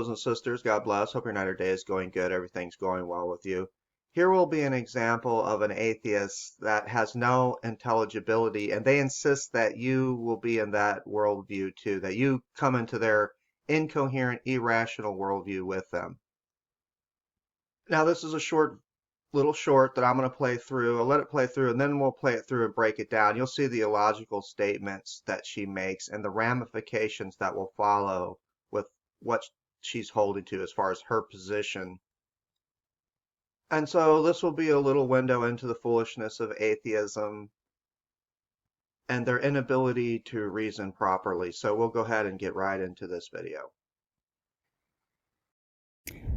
and sisters, God bless. Hope your night or day is going good. Everything's going well with you. Here will be an example of an atheist that has no intelligibility, and they insist that you will be in that worldview too, that you come into their incoherent, irrational worldview with them. Now, this is a little short that I'm going to play through. I'll let it play through, and then we'll play it through and break it down. You'll see the illogical statements that she makes and the ramifications that will follow with what she's holding to as far as her position. And so this will be a little window into the foolishness of atheism and their inability to reason properly. So we'll go ahead and get right into this video.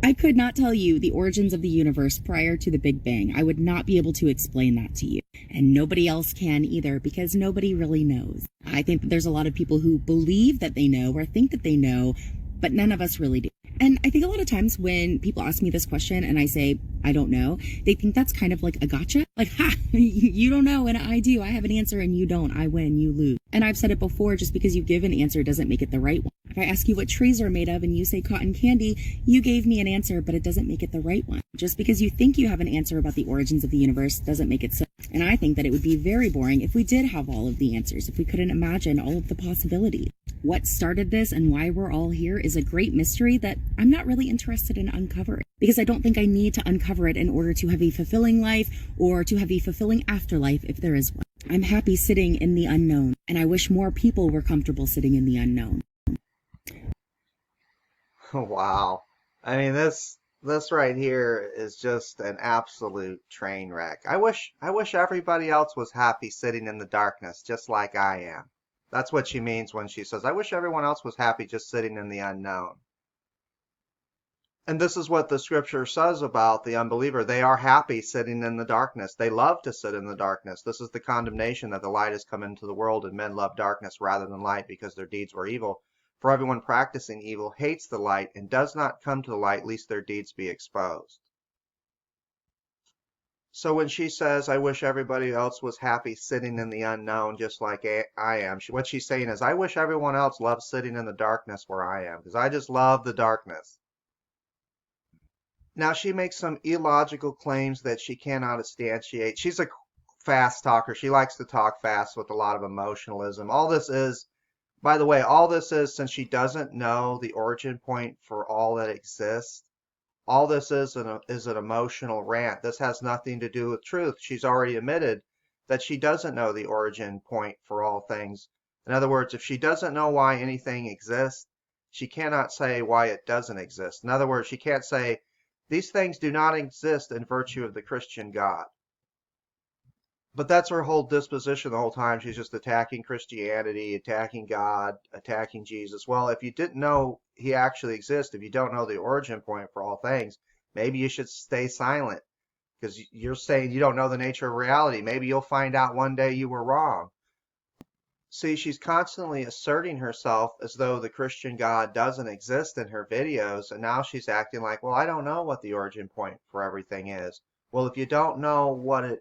I could not tell you the origins of the universe prior to the Big Bang. I would not be able to explain that to you. And nobody else can either, because nobody really knows. I think that there's a lot of people who believe that they know or think that they know, but none of us really do. And I think a lot of times when people ask me this question and I say, I don't know, they think that's kind of like a gotcha. Like, ha, you don't know and I do. I have an answer and you don't. I win, you lose. And I've said it before, just because you give an answer doesn't make it the right one. If I ask you what trees are made of and you say cotton candy, you gave me an answer, but it doesn't make it the right one. Just because you think you have an answer about the origins of the universe doesn't make it so. And I think that it would be very boring if we did have all of the answers, if we couldn't imagine all of the possibilities. What started this and why we're all here is a great mystery that I'm not really interested in uncovering, because I don't think I need to uncover it in order to have a fulfilling life or to have a fulfilling afterlife if there is one. I'm happy sitting in the unknown, and I wish more people were comfortable sitting in the unknown. Wow. I mean, this right here is just an absolute train wreck. I wish everybody else was happy sitting in the darkness just like I am. That's what she means when she says, I wish everyone else was happy just sitting in the unknown. And this is what the scripture says about the unbeliever. They are happy sitting in the darkness. They love to sit in the darkness. This is the condemnation that the light has come into the world, and men love darkness rather than light because their deeds were evil. For everyone practicing evil hates the light and does not come to the light, lest their deeds be exposed. So when she says, I wish everybody else was happy sitting in the unknown just like I am, what she's saying is, I wish everyone else loved sitting in the darkness where I am, because I just love the darkness. Now, she makes some illogical claims that she cannot instantiate. She's a fast talker. She likes to talk fast with a lot of emotionalism. All this is, by the way, all this is, since she doesn't know the origin point for all that exists, all this is an emotional rant. This has nothing to do with truth. She's already admitted that she doesn't know the origin point for all things. In other words, if she doesn't know why anything exists, she cannot say why it doesn't exist. In other words, she can't say, these things do not exist in virtue of the Christian God. But that's her whole disposition the whole time. She's just attacking Christianity, attacking God, attacking Jesus. Well, if you didn't know he actually exists, if you don't know the origin point for all things, maybe you should stay silent, because you're saying you don't know the nature of reality. Maybe you'll find out one day you were wrong. See, she's constantly asserting herself as though the Christian God doesn't exist in her videos, and now she's acting like, well, I don't know what the origin point for everything is. Well, if you don't know what it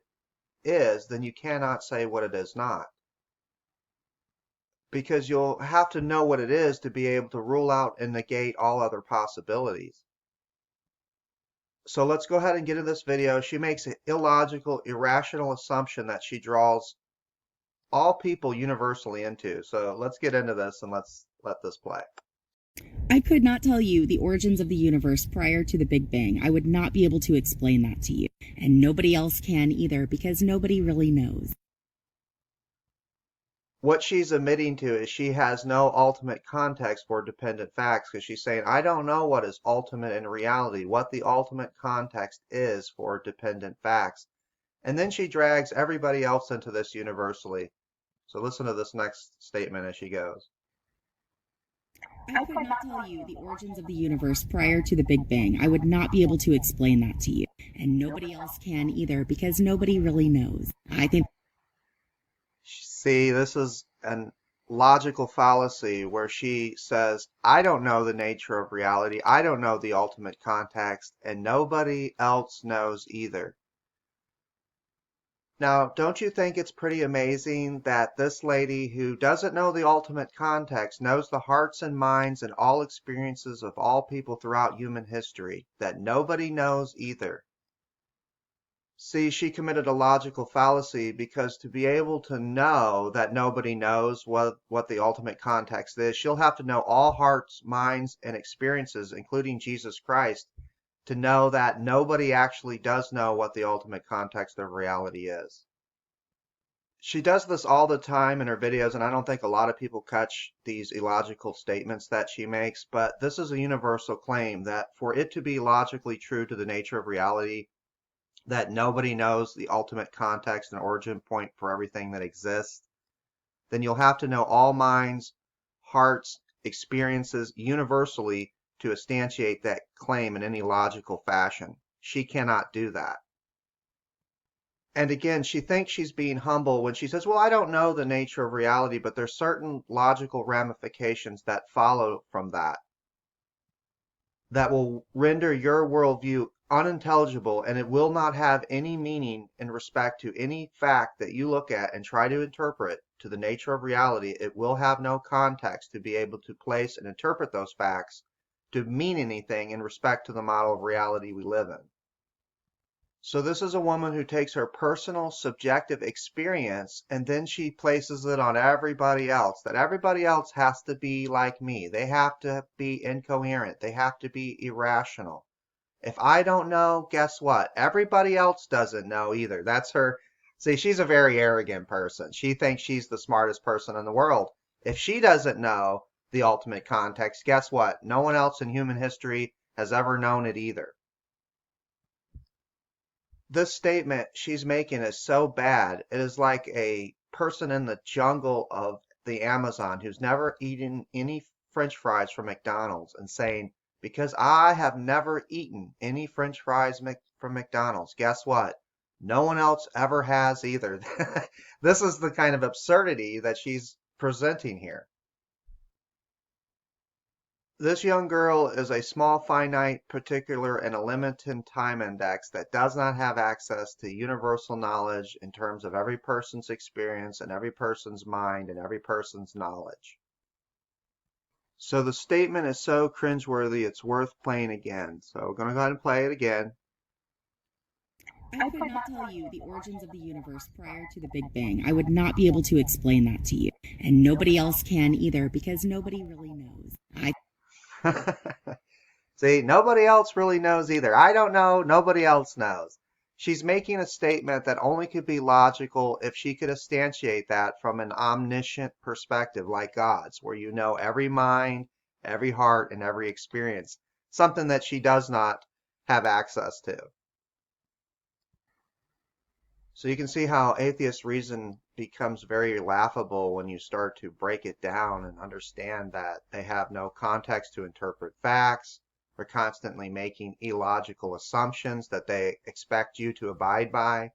is, then you cannot say what it is not. Because you'll have to know what it is to be able to rule out and negate all other possibilities. So let's go ahead and get into this video. She makes an illogical, irrational assumption that she draws all people universally into. So let's get into this and let's let this play. I could not tell you the origins of the universe prior to the Big Bang. I would not be able to explain that to you. And nobody else can either, because nobody really knows. What she's admitting to is she has no ultimate context for dependent facts, because she's saying, I don't know what is ultimate in reality, what the ultimate context is for dependent facts. And then she drags everybody else into this universally. So listen to this next statement as she goes. I could not tell you the origins of the universe prior to the Big Bang. I would not be able to explain that to you. And nobody else can either, because nobody really knows. I think. See, this is an logical fallacy where she says, I don't know the nature of reality. I don't know the ultimate context, and nobody else knows either. Now, don't you think it's pretty amazing that this lady who doesn't know the ultimate context knows the hearts and minds and all experiences of all people throughout human history, that nobody knows either? See, she committed a logical fallacy because to be able to know that nobody knows what the ultimate context is, she'll have to know all hearts, minds, and experiences, including Jesus Christ, to know that nobody actually does know what the ultimate context of reality is. She does this all the time in her videos, and I don't think a lot of people catch these illogical statements that she makes, but this is a universal claim that for it to be logically true to the nature of reality, that nobody knows the ultimate context and origin point for everything that exists, then you'll have to know all minds, hearts, experiences universally to instantiate that claim in any logical fashion. She cannot do that. And again, she thinks she's being humble when she says, well, I don't know the nature of reality, but there's certain logical ramifications that follow from that will render your worldview unintelligible, and it will not have any meaning in respect to any fact that you look at and try to interpret to the nature of reality. It will have no context to be able to place and interpret those facts to mean anything in respect to the model of reality we live in. So this is a woman who takes her personal subjective experience and then she places it on everybody else, that everybody else has to be like me. They have to be incoherent. They have to be irrational. If I don't know, guess what? Everybody else doesn't know either. That's her. See, she's a very arrogant person. She thinks she's the smartest person in the world. If she doesn't know the ultimate context, guess what? No one else in human history has ever known it either. This statement she's making is so bad. It is like a person in the jungle of the Amazon who's never eaten any French fries from McDonald's and saying, because I have never eaten any French fries from McDonald's, guess what? No one else ever has either. This is the kind of absurdity that she's presenting here. This young girl is a small, finite, particular, and a limited time index that does not have access to universal knowledge in terms of every person's experience and every person's mind and every person's knowledge. So the statement is so cringeworthy, it's worth playing again. So we're going to go ahead and play it again. I could not tell you the origins of the universe prior to the Big Bang. I would not be able to explain that to you. And nobody else can either because nobody really knows. See, nobody else really knows either. I don't know. Nobody else knows. She's making a statement that only could be logical if she could instantiate that from an omniscient perspective like God's, where you know every mind, every heart, and every experience, something that she does not have access to. So you can see how atheist reason becomes very laughable when you start to break it down and understand that they have no context to interpret facts. They're constantly making illogical assumptions that they expect you to abide by.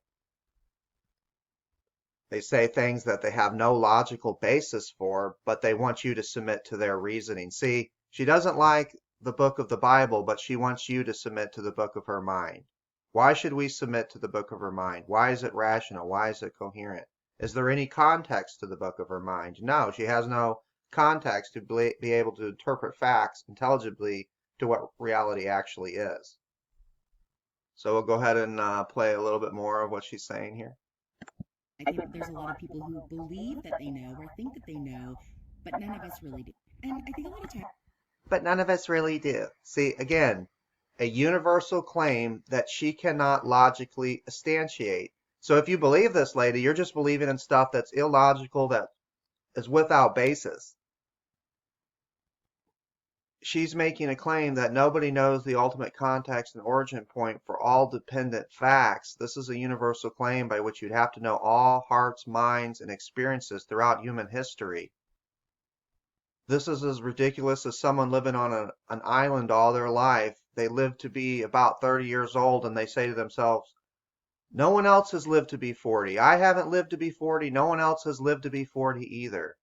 They say things that they have no logical basis for, but they want you to submit to their reasoning. See, she doesn't like the book of the Bible, but she wants you to submit to the book of her mind. Why should we submit to the book of her mind? Why is it rational? Why is it coherent? Is there any context to the book of her mind? No, she has no context to be able to interpret facts intelligibly to what reality actually is. So we'll go ahead and play a little bit more of what she's saying here. I think there's a lot of people who believe that they know or think that they know, but none of us really do. And I think a lot of times. But none of us really do. See, again, a universal claim that she cannot logically instantiate. So if you believe this lady, you're just believing in stuff that's illogical, that is without basis. She's making a claim that nobody knows the ultimate context and origin point for all dependent facts. This is a universal claim by which you'd have to know all hearts, minds, and experiences throughout human history. This is as ridiculous as someone living on an island all their life. They live to be about 30 years old and they say to themselves, no one else has lived to be 40. I haven't lived to be 40. No one else has lived to be 40 either.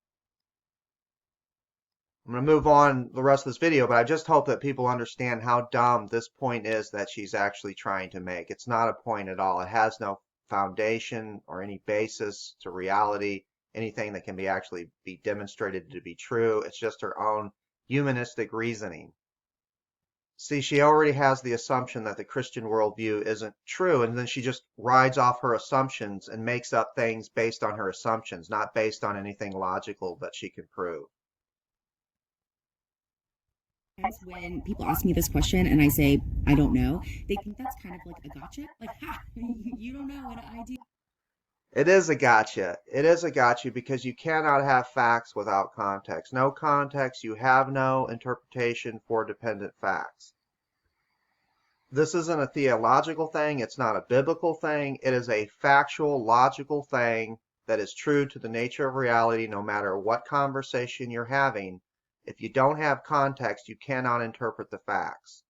I'm going to move on the rest of this video, but I just hope that people understand how dumb this point is that she's actually trying to make. It's not a point at all. It has no foundation or any basis to reality, anything that can be actually be demonstrated to be true. It's just her own humanistic reasoning. See, she already has the assumption that the Christian worldview isn't true, and then she just rides off her assumptions and makes up things based on her assumptions, not based on anything logical that she can prove. When people ask me this question and I say, I don't know, they think that's kind of like a gotcha. Like, ha, you don't know and I do. It is a gotcha. It is a gotcha because you cannot have facts without context. No context, you have no interpretation for dependent facts. This isn't a theological thing. It's not a biblical thing. It is a factual, logical thing that is true to the nature of reality no matter what conversation you're having. If you don't have context, you cannot interpret the facts.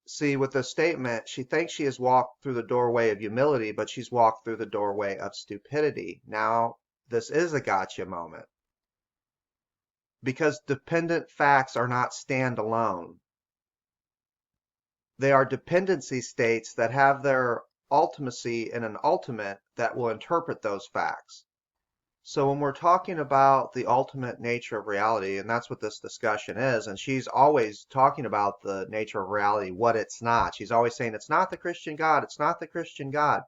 See, with this statement, she thinks she has walked through the doorway of humility, but she's walked through the doorway of stupidity. Now, this is a gotcha moment. Because dependent facts are not standalone. They are dependency states that have their ultimacy in an ultimate that will interpret those facts. So when we're talking about the ultimate nature of reality, and that's what this discussion is, and she's always talking about the nature of reality, what it's not. She's always saying, it's not the Christian God, it's not the Christian God.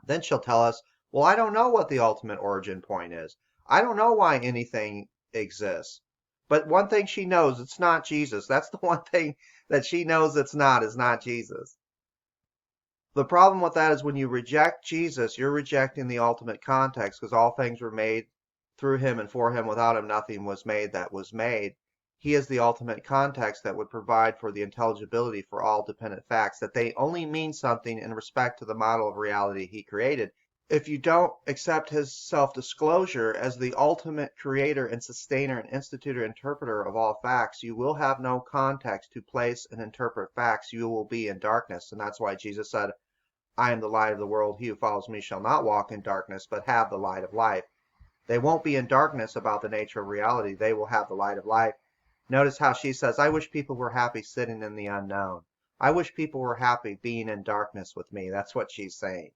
Then she'll tell us, well, I don't know what the ultimate origin point is. I don't know why anything exists. But one thing she knows, it's not Jesus. That's the one thing that she knows it's not, is not Jesus. The problem with that is when you reject Jesus, you're rejecting the ultimate context because all things were made through him and for him. Without him, nothing was made that was made. He is the ultimate context that would provide for the intelligibility for all dependent facts, that they only mean something in respect to the model of reality he created. If you don't accept his self-disclosure as the ultimate creator and sustainer and institutor and interpreter of all facts, you will have no context to place and interpret facts. You will be in darkness. And that's why Jesus said, I am the light of the world. He who follows me shall not walk in darkness, but have the light of life. They won't be in darkness about the nature of reality. They will have the light of life. Notice how she says, I wish people were happy sitting in the unknown. I wish people were happy being in darkness with me. That's what she's saying.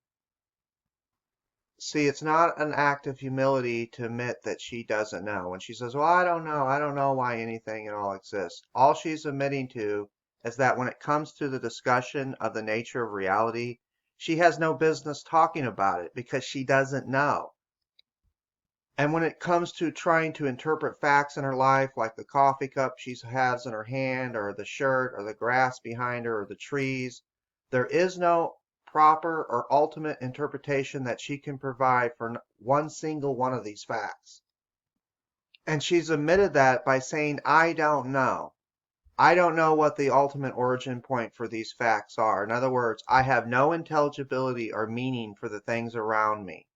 See, it's not an act of humility to admit that she doesn't know. When she says, well, I don't know why anything at all exists. All she's admitting to is that when it comes to the discussion of the nature of reality, she has no business talking about it because she doesn't know. And when it comes to trying to interpret facts in her life, like the coffee cup she has in her hand, or the shirt, or the grass behind her, or the trees, there is no proper or ultimate interpretation that she can provide for one single one of these facts. And she's admitted that by saying, I don't know. I don't know what the ultimate origin point for these facts are. In other words, I have no intelligibility or meaning for the things around me.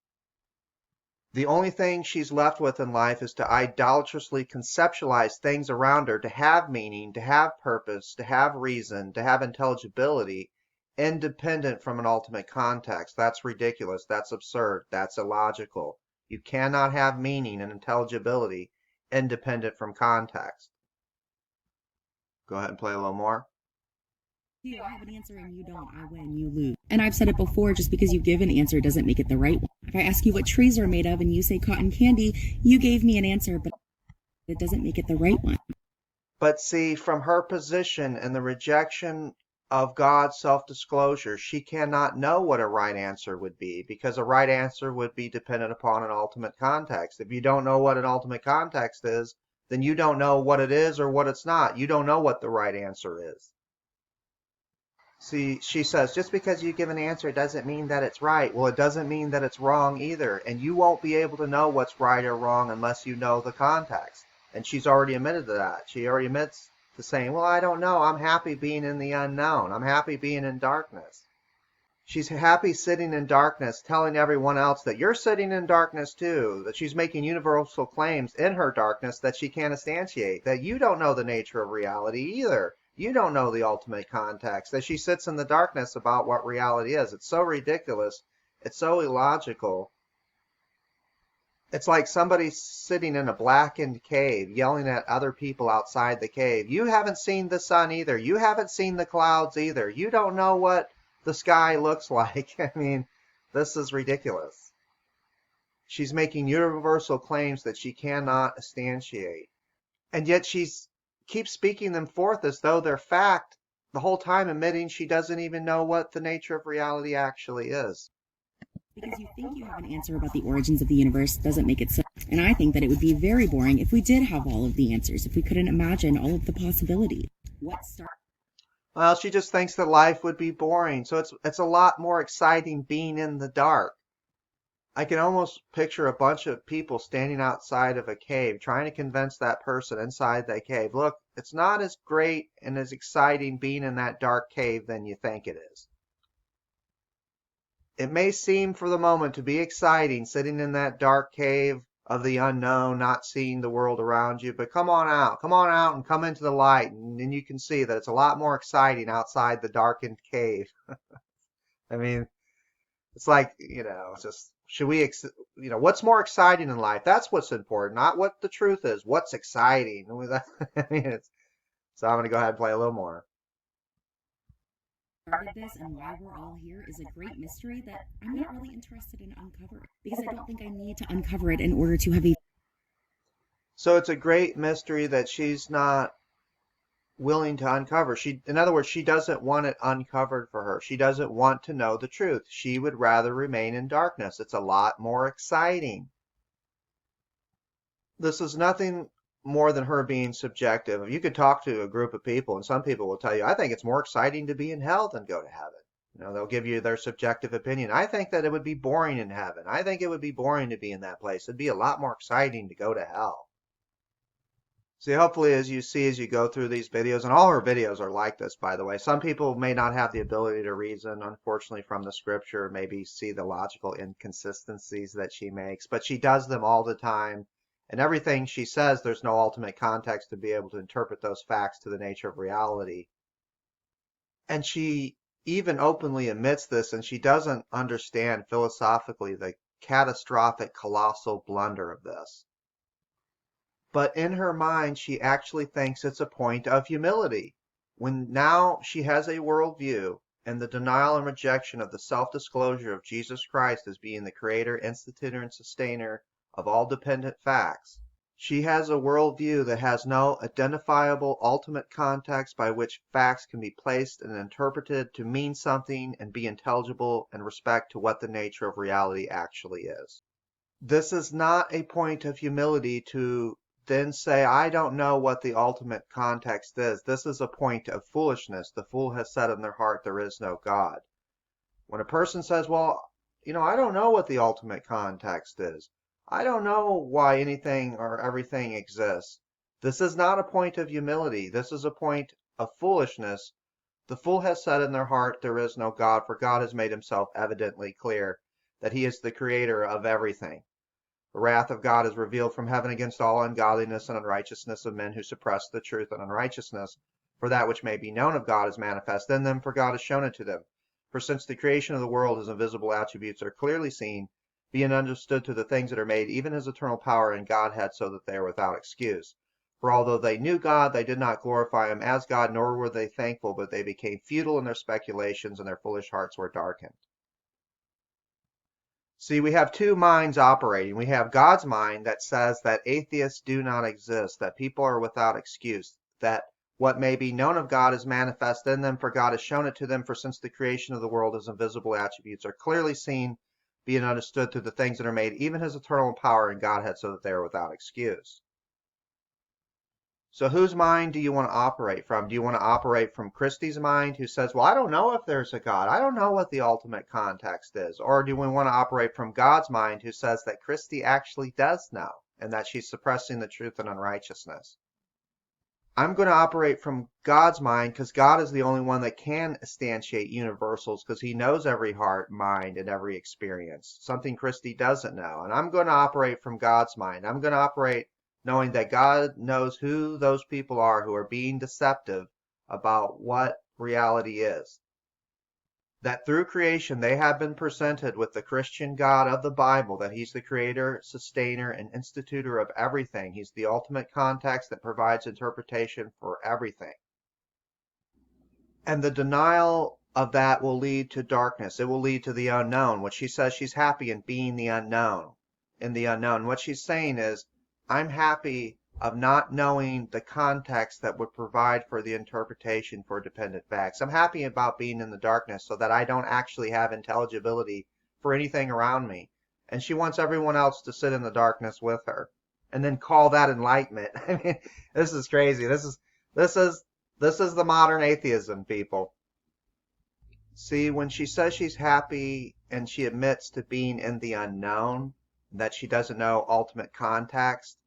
The only thing she's left with in life is to idolatrously conceptualize things around her to have meaning, to have purpose, to have reason, to have intelligibility, independent from an ultimate context. That's ridiculous. That's absurd. That's illogical. You cannot have meaning and intelligibility independent from context. Go ahead and play a little more. I have an answer and you don't. I win, you lose. And I've said it before, just because you give an answer doesn't make it the right one. If I ask you what trees are made of and you say cotton candy, you gave me an answer, but it doesn't make it the right one. But see, from her position and the rejection of God's self-disclosure, she cannot know what a right answer would be, because a right answer would be dependent upon an ultimate context. If you don't know what an ultimate context is, then you don't know what it is or what it's not. You don't know what the right answer is. See, she says, just because you give an answer doesn't mean that it's right. Well, it doesn't mean that it's wrong either. And you won't be able to know what's right or wrong unless you know the context. And she's already admitted to that. She already admits to saying, well, I don't know. I'm happy being in the unknown. I'm happy being in darkness. She's happy sitting in darkness, telling everyone else that you're sitting in darkness too, that she's making universal claims in her darkness that she can't instantiate, that you don't know the nature of reality either. You don't know the ultimate context, that she sits in the darkness about what reality is. It's so ridiculous. It's so illogical. It's like somebody sitting in a blackened cave yelling at other people outside the cave. You haven't seen the sun either. You haven't seen the clouds either. You don't know what the sky looks like. I mean, This is ridiculous. She's making universal claims that she cannot instantiate. And yet keeps speaking them forth as though they're fact, the whole time admitting she doesn't even know what the nature of reality actually is. Because you think you have an answer about the origins of the universe doesn't make it so. And I think that it would be very boring if we did have all of the answers, if we couldn't imagine all of the possibilities. Well, she just thinks that life would be boring. So it's a lot more exciting being in the dark. I can almost picture a bunch of people standing outside of a cave trying to convince that person inside that cave, look, it's not as great and as exciting being in that dark cave than you think it is. It may seem for the moment to be exciting sitting in that dark cave of the unknown, not seeing the world around you, but come on out and come into the light, and then you can see that it's a lot more exciting outside the darkened cave. I mean, it's like, it's just, what's more exciting in life? That's what's important, not what the truth is. What's exciting? I mean, so I'm going to go ahead and play a little more. Started this and why we're all here is a great mystery that I'm not really interested in uncovering, because I don't think I need to uncover it in order to have a... So it's a great mystery that she's not willing to uncover. In other words, she doesn't want it uncovered for her. She doesn't want to know the truth. She would rather remain in darkness. It's a lot more exciting. This is nothing more than her being subjective. You could talk to a group of people, and some people will tell you, I think it's more exciting to be in hell than go to heaven. They'll give you their subjective opinion. I think that it would be boring in heaven. I think it would be boring to be in that place. It'd be a lot more exciting to go to hell. See, hopefully as you go through these videos, and all her videos are like this, by the way. Some people may not have the ability to reason, unfortunately, from the scripture, maybe see the logical inconsistencies that she makes, but she does them all the time. And everything she says, there's no ultimate context to be able to interpret those facts to the nature of reality. And she even openly admits this, and she doesn't understand philosophically the catastrophic, colossal blunder of this. But in her mind, she actually thinks it's a point of humility. When now she has a worldview and the denial and rejection of the self-disclosure of Jesus Christ as being the creator, institutor, and sustainer of all dependent facts, she has a worldview that has no identifiable ultimate context by which facts can be placed and interpreted to mean something and be intelligible in respect to what the nature of reality actually is. This is not a point of humility to then say, I don't know what the ultimate context is. This is a point of foolishness. The fool has said in their heart, there is no God. When a person says, well, I don't know what the ultimate context is. I don't know why anything or everything exists. This is not a point of humility. This is a point of foolishness. The fool has said in their heart, there is no God, for God has made himself evidently clear that he is the creator of everything. The wrath of God is revealed from heaven against all ungodliness and unrighteousness of men who suppress the truth and unrighteousness. For that which may be known of God is manifest in them, for God has shown it to them. For since the creation of the world his invisible attributes are clearly seen, being understood to the things that are made, even his eternal power and Godhead, so that they are without excuse. For although they knew God, they did not glorify him as God, nor were they thankful, but they became futile in their speculations, and their foolish hearts were darkened. See, we have two minds operating. We have God's mind that says that atheists do not exist, that people are without excuse, that what may be known of God is manifest in them, for God has shown it to them, for since the creation of the world his invisible attributes are clearly seen, being understood through the things that are made, even his eternal power and Godhead, so that they are without excuse. So whose mind do you want to operate from? Do you want to operate from Kristi's mind, who says, well, I don't know if there's a God. I don't know what the ultimate context is. Or do we want to operate from God's mind, who says that Kristi actually does know and that she's suppressing the truth and unrighteousness? I'm going to operate from God's mind because God is the only one that can instantiate universals, because he knows every heart, mind, and every experience, something Kristi doesn't know. And I'm going to operate from God's mind. I'm going to operate knowing that God knows who those people are who are being deceptive about what reality is. That through creation they have been presented with the Christian God of the Bible, that he's the creator, sustainer, and institutor of everything. He's the ultimate context that provides interpretation for everything. And the denial of that will lead to darkness. It will lead to the unknown, which she says she's happy in being the unknown, in the unknown. What she's saying is, I'm happy of not knowing the context that would provide for the interpretation for dependent facts. I'm happy about being in the darkness so that I don't actually have intelligibility for anything around me. And she wants everyone else to sit in the darkness with her and then call that enlightenment. I mean, this is crazy. This is the modern atheism, people. See, when she says she's happy and she admits to being in the unknown, that she doesn't know ultimate context,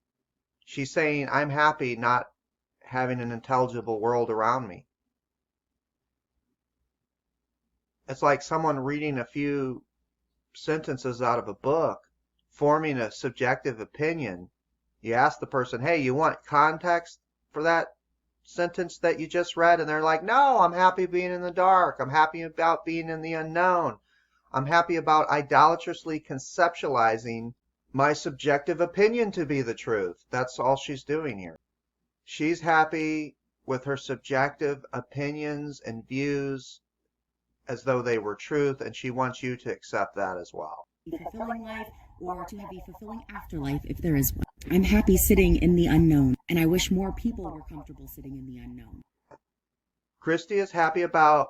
she's saying, I'm happy not having an intelligible world around me. It's like someone reading a few sentences out of a book, forming a subjective opinion. You ask the person, hey, you want context for that sentence that you just read? And they're like, no, I'm happy being in the dark. I'm happy about being in the unknown. I'm happy about idolatrously conceptualizing my subjective opinion to be the truth. That's all she's doing here. She's happy with her subjective opinions and views as though they were truth, and she wants you to accept that as well. Fulfilling life, or to have a fulfilling afterlife if there is one. I'm happy sitting in the unknown, and I wish more people were comfortable sitting in the unknown. Kristi is happy about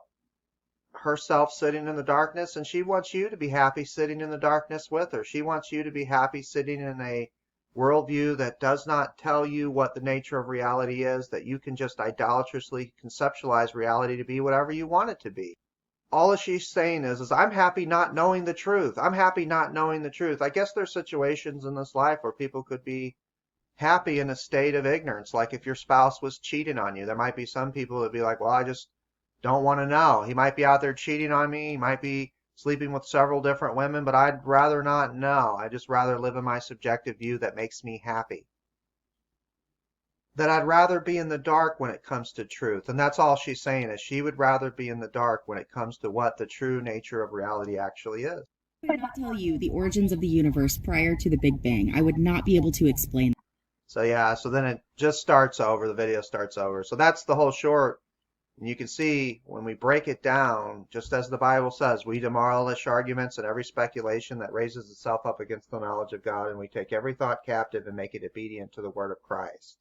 herself sitting in the darkness, and she wants you to be happy sitting in the darkness with her. She wants you to be happy sitting in a worldview that does not tell you what the nature of reality is, that you can just idolatrously conceptualize reality to be whatever you want it to be. All she's saying is I'm happy not knowing the truth. I'm happy not knowing the truth. I guess there's situations in this life where people could be happy in a state of ignorance. Like if your spouse was cheating on you, there might be some people that be like, well, I just don't want to know. He might be out there cheating on me. He might be sleeping with several different women, but I'd rather not know. I'd just rather live in my subjective view that makes me happy. That I'd rather be in the dark when it comes to truth. And that's all she's saying, is she would rather be in the dark when it comes to what the true nature of reality actually is. I could not tell you the origins of the universe prior to the Big Bang. I would not be able to explain. So yeah, so then it just starts over. The video starts over. So that's the whole short. And you can see when we break it down, just as the Bible says, we demolish arguments and every speculation that raises itself up against the knowledge of God, and we take every thought captive and make it obedient to the word of Christ.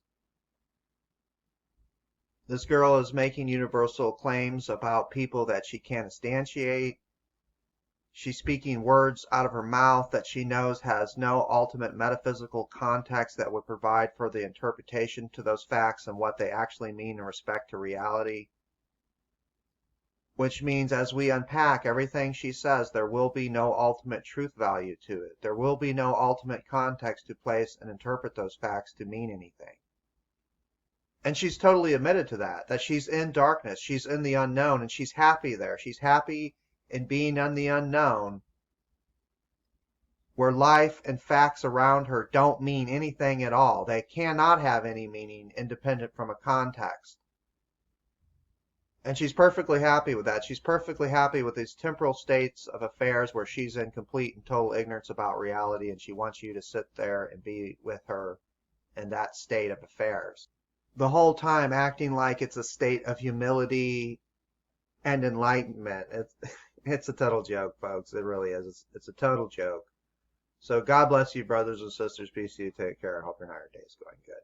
This girl is making universal claims about people that she can't instantiate. She's speaking words out of her mouth that she knows has no ultimate metaphysical context that would provide for the interpretation to those facts and what they actually mean in respect to reality. Which means as we unpack everything she says, there will be no ultimate truth value to it. There will be no ultimate context to place and interpret those facts to mean anything. And she's totally admitted to that she's in darkness, she's in the unknown, and she's happy there. She's happy in being in the unknown, where life and facts around her don't mean anything at all. They cannot have any meaning independent from a context. And she's perfectly happy with that. She's perfectly happy with these temporal states of affairs where she's in complete and total ignorance about reality, and she wants you to sit there and be with her in that state of affairs. The whole time acting like it's a state of humility and enlightenment. It's a total joke, folks. It really is. It's a total joke. So God bless you, brothers and sisters. Peace to you. Take care. I hope your entire day is going good.